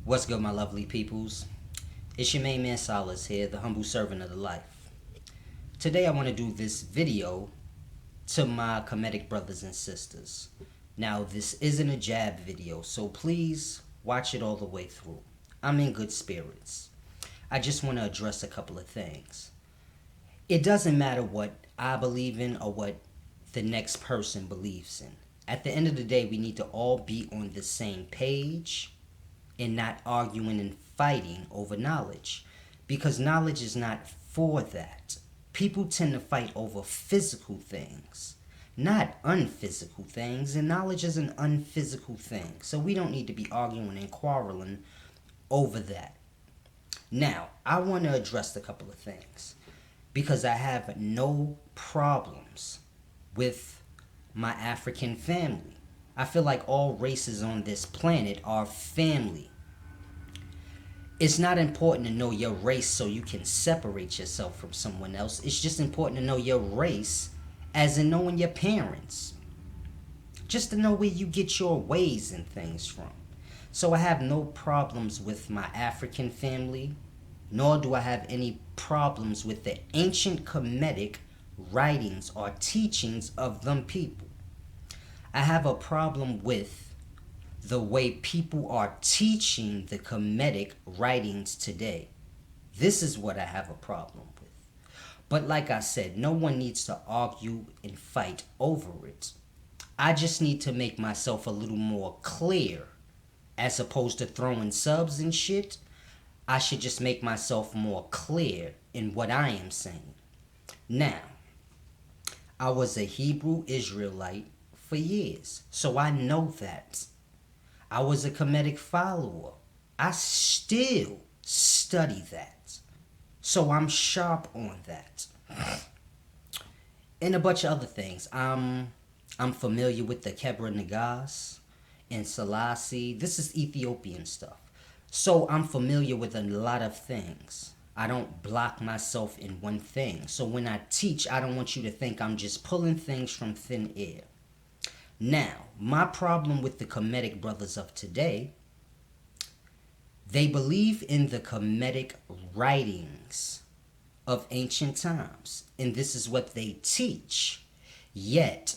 What's good, my lovely peoples? It's your main man Solace here, the humble servant of the life. Today I want to do this video to my Kemetic brothers and sisters. Now, this isn't a jab video, so please watch it all the way through. I'm in good spirits. I just want to address a couple of things. It doesn't matter what I believe in or what the next person believes in. At the end of the day, we need to all be on the same page and not arguing and fighting over knowledge, because knowledge is not for that. People tend to fight over physical things, not unphysical things, and knowledge is an unphysical thing. So we don't need to be arguing and quarreling over that. Now, I want to address a couple of things because I have no problems with my African family. I feel like all races on this planet are family. It's not important to know your race so you can separate yourself from someone else. It's just important to know your race as in knowing your parents. Just to know where you get your ways and things from. So I have no problems with my African family, nor do I have any problems with the ancient Kemetic writings or teachings of them people. I have a problem with the way people are teaching the Kemetic writings today. This is what I have a problem with. But like I said, no one needs to argue and fight over it. I just need to make myself a little more clear. As opposed to throwing subs and shit, I should just make myself more clear in what I am saying. Now, I was a Hebrew Israelite for years, so I know that. I was a Kemetic follower. I still study that. So I'm sharp on that. And a bunch of other things. I'm familiar with the Kebra Nagas and Selassie. This is Ethiopian stuff. So I'm familiar with a lot of things. I don't block myself in one thing. So when I teach, I don't want you to think I'm just pulling things from thin air. Now, my problem with the Kemetic brothers of today, they believe in the Kemetic writings of ancient times. And this is what they teach. Yet,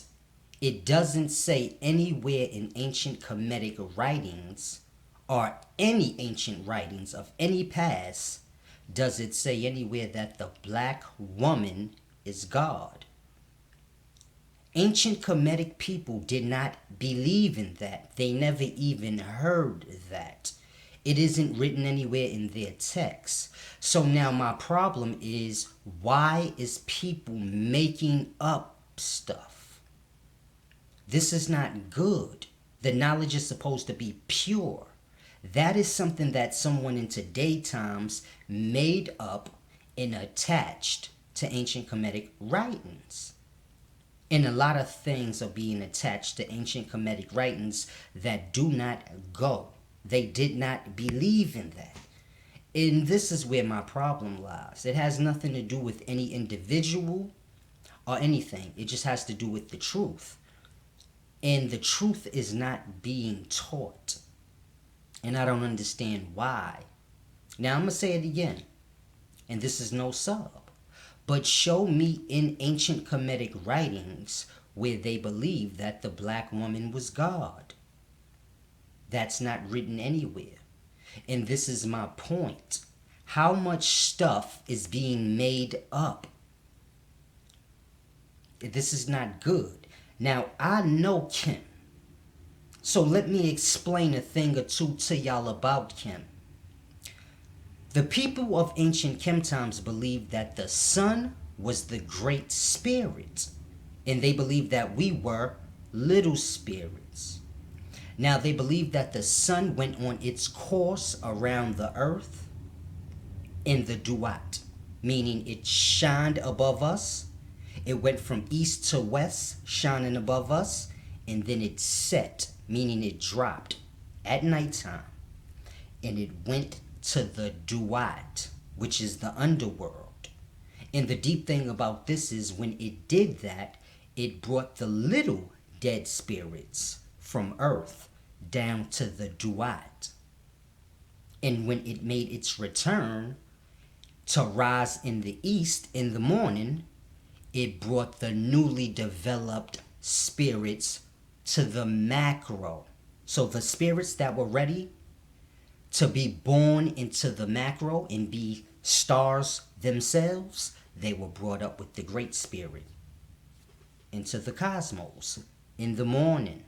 it doesn't say anywhere in ancient Kemetic writings or any ancient writings of any past does it say anywhere that the black woman is God. Ancient Kemetic people did not believe in that. They never even heard that. It isn't written anywhere in their text. So now my problem is, why is people making up stuff? This is not good. The knowledge is supposed to be pure. That is something that someone in today's times made up and attached to ancient Kemetic writings. And a lot of things are being attached to ancient Kemetic writings that do not go. They did not believe in that. And this is where my problem lies. It has nothing to do with any individual or anything. It just has to do with the truth. And the truth is not being taught. And I don't understand why. Now I'm going to say it again. And this is no sub. But show me in ancient Kemetic writings where they believe that the black woman was God. That's not written anywhere. And this is my point. How much stuff is being made up? This is not good. Now, I know Kim. So let me explain a thing or two to y'all about Kim. The people of ancient Kim times believed that the sun was the great spirit. And they believed that we were little spirits. Now they believed that the sun went on its course around the earth in the duat, meaning it shined above us. It went from east to west, shining above us, and then it set, meaning it dropped at nighttime, and it went to the duat, which is the underworld. And the deep thing about this is when it did that, it brought the little dead spirits from earth down to the duat. And when it made its return to rise in the east in the morning, it brought the newly developed spirits to the macro. So the spirits that were ready to be born into the macro and be stars themselves, they were brought up with the great spirit into the cosmos in the morning.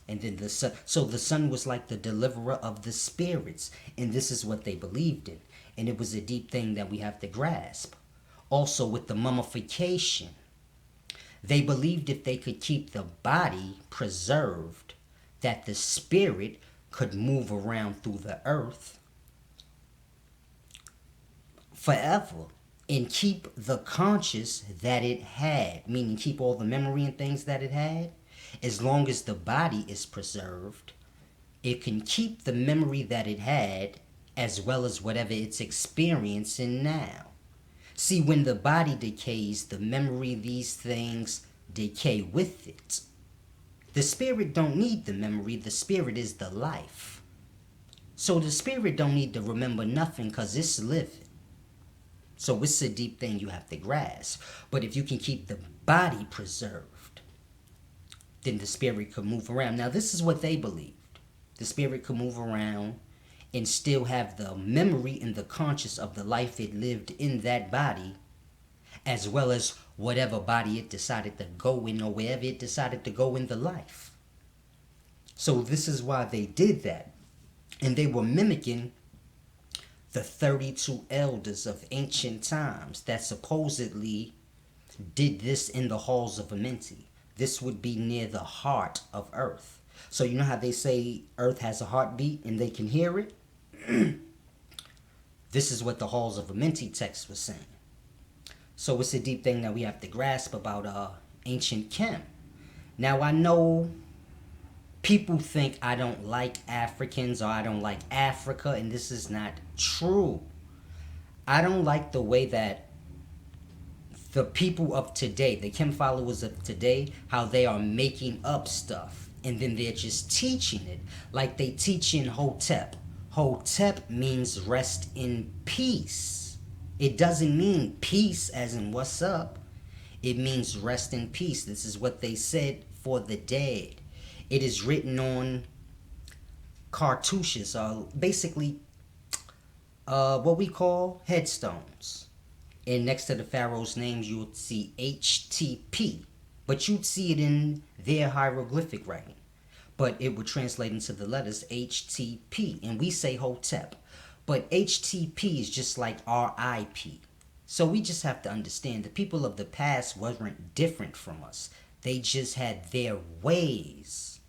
And then the sun, so the sun was like the deliverer of the spirits, and this is what they believed in. And it was a deep thing that we have to grasp. Also, with the mummification, they believed if they could keep the body preserved, that the spirit could move around through the earth forever and keep the conscious that it had, meaning keep all the memory and things that it had. As long as the body is preserved, it can keep the memory that it had as well as whatever it's experiencing now. See, when the body decays, the memory, these things decay with it. The spirit don't need the memory, the spirit is the life. So the spirit don't need to remember nothing because it's living. So it's a deep thing you have to grasp. But if you can keep the body preserved, then the spirit could move around. Now this is what they believed. The spirit could move around and still have the memory and the conscious of the life it lived in that body, as well as whatever body it decided to go in or wherever it decided to go in the life. So this is why they did that. And they were mimicking the 32 elders of ancient times that supposedly did this in the halls of Amenti. This would be near the heart of Earth. So you know how they say Earth has a heartbeat and they can hear it? This is what the halls of Amenti text was saying. So it's a deep thing that we have to grasp about ancient Kemet. Now I know people think I don't like Africans or I don't like Africa, and this is not true. I don't like the way that the people of today, the Kemet followers of today, how they are making up stuff and then they're just teaching it like they teach in Hotep. Hotep means rest in peace. It doesn't mean peace as in what's up. It means rest in peace. This is what they said for the dead. It is written on cartouches, basically what we call headstones. And next to the pharaoh's names, you would see HTP. But you'd see it in their hieroglyphic writing. But it would translate into the letters HTP. And we say Hotep. But HTP is just like RIP. So we just have to understand the people of the past weren't different from us. They just had their ways.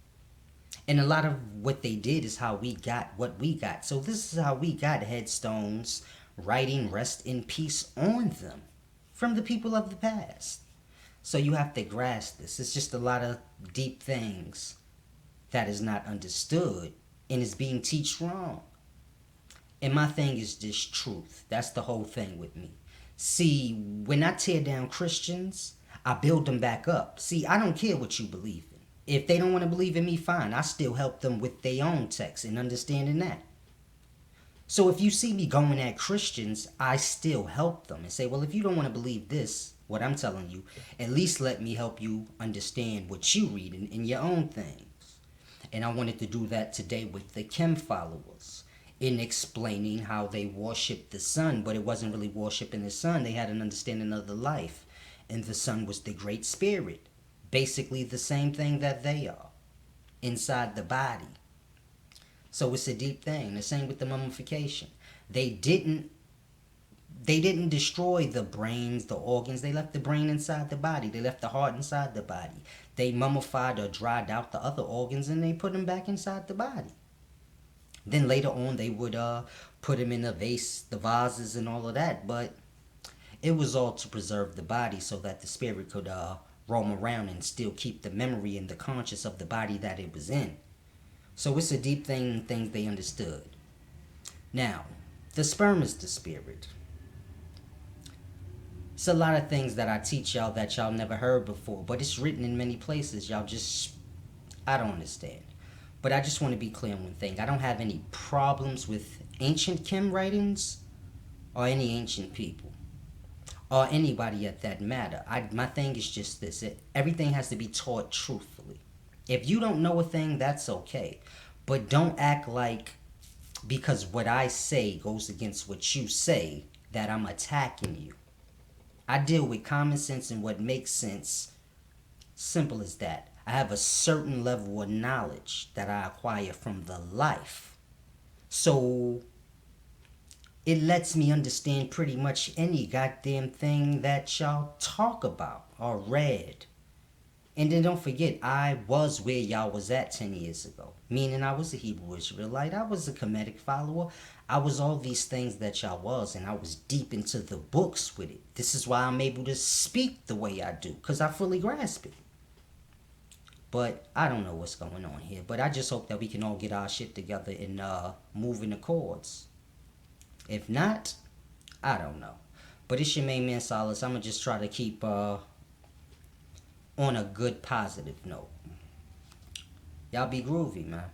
And a lot of what they did is how we got what we got. So this is how we got headstones writing rest in peace on them from the people of the past. So you have to grasp this. It's just a lot of deep things that is not understood and is being taught wrong. And my thing is just truth. That's the whole thing with me. See, when I tear down Christians, I build them back up. See, I don't care what you believe in. If they don't want to believe in me, fine. I still help them with their own text and understanding that. So if you see me going at Christians, I still help them and say, well, if you don't want to believe this, what I'm telling you, at least let me help you understand what you read in your own things. And I wanted to do that today with the Kemet followers in explaining how they worship the sun, but it wasn't really worshiping the sun. They had an understanding of the life, and the sun was the great spirit. Basically the same thing that they are inside the body. So it's a deep thing. The same with the mummification. They didn't destroy the brains, the organs. They left the brain inside the body. They left the heart inside the body. They mummified or dried out the other organs and they put them back inside the body. Then later on they would put them in a vase, the vases and all of that. But it was all to preserve the body so that the spirit could roam around and still keep the memory and the conscious of the body that it was in. So it's a deep thing, things they understood. Now, the sperm is the spirit. It's a lot of things that I teach y'all that y'all never heard before, but it's written in many places. Y'all just, I don't understand. But I just want to be clear on one thing. I don't have any problems with ancient Kim writings or any ancient people or anybody at that matter. My thing is just this. Everything has to be taught truthfully. If you don't know a thing, that's okay. But don't act like because what I say goes against what you say that I'm attacking you. I deal with common sense and what makes sense. Simple as that. I have a certain level of knowledge that I acquire from the life. So it lets me understand pretty much any goddamn thing that y'all talk about or read. And then don't forget, I was where y'all was at 10 years ago. Meaning I was a Hebrew Israelite. I was a Kemetic follower. I was all these things that y'all was. And I was deep into the books with it. This is why I'm able to speak the way I do. Because I fully grasp it. But I don't know what's going on here. But I just hope that we can all get our shit together and move in accords. If not, I don't know. But it's your main man, Solace. I'm going to just try to keep on a good, positive note. Y'all be groovy, man.